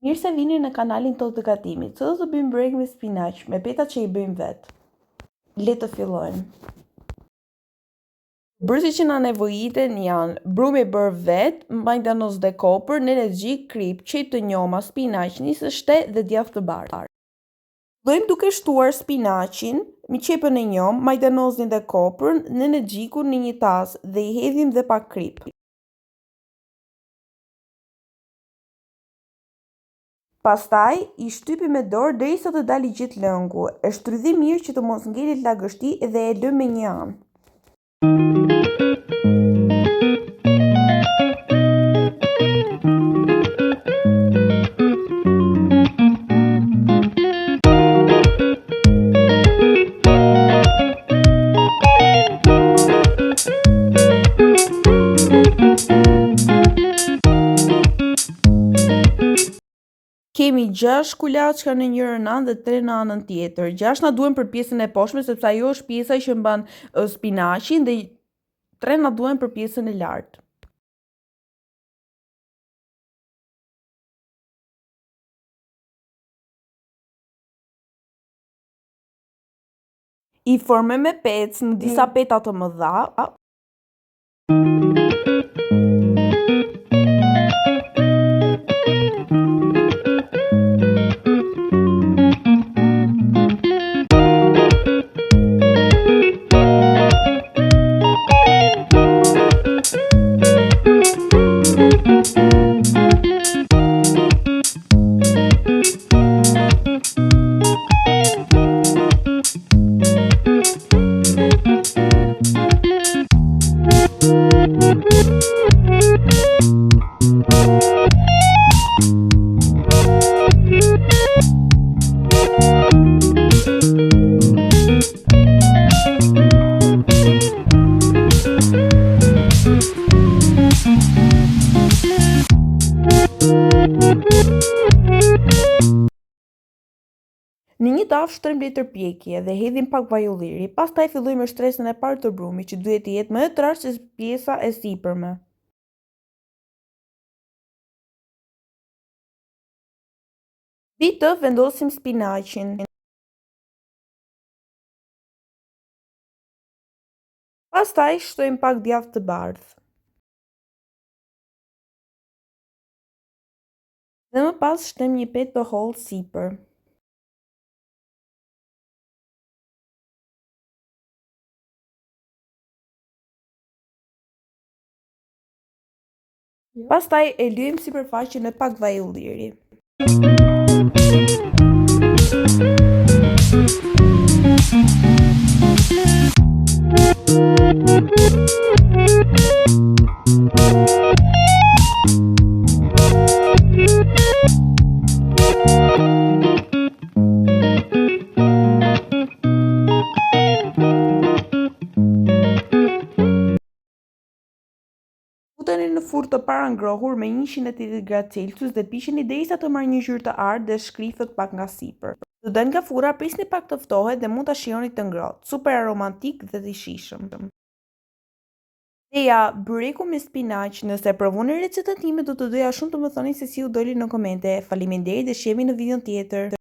Mirë se vini në kanalin tonë të gatimit. Sot do të bëjmë breg me spinaq, me petat që i bëjmë vetë. Le të fillojmë. Bërësit që na nevojiten janë brumë i bërë vetë, majdanos dhe kopër, nenexhik, krip, qep të njoma, spinaq, nisë shte dhe djathë të bardhë. Fillojmë duke shtuar spinaqin, me qepën e njom, majdanosin dhe kopërn, nenexhikun në një tas dhe i hedhim dhe pak krip. Pastaj, i shtypim me dorë derisa të dalë gjithë lëngu. E shtrydhim mirë që të mos ngelet lagështi dhe e lëm me një anë. Kemi 6 kulaçka në njërën anë dhe 3 në anën tjetër. 6 na duhen për pjesën e poshtme sepse ajo është pjesa që mban spinaqin dhe 3 na duhen për pjesën e lartë. I formojmë me pecë në disa peta të mëdha. Në një tavë shtrojmë letër pjekje dhe hedhim pak vaj ulliri. Pastaj fillojmë me shtresën e parë të brumit, që duhet të jetë më e trashë se pjesa e sipërme. Mbi të vendosim spinaqin. Pastaj shtojmë pak djathë të bardhë. Dhe më pas shtojmë një petë të hollë sipër. Pastaj e lyejmë sipërfaqen me pak vaj ulliri. Futeni në furrë të parangrohur me 180 gradë Celsius dhe piqeni derisa të marrë një ngjyrë të artë dhe shkrifët pak nga sipër. Të dalë nga furra, prisni pak të ftohet dhe mund ta shijoni të ngrohtë. Super aromatik dhe të shijshëm. Ideja byreku me spinaq. Nëse provoni recetën time, do të doja shumë të më thoni se si u doli në komente. Faleminderit dhe shihemi në videon tjetër.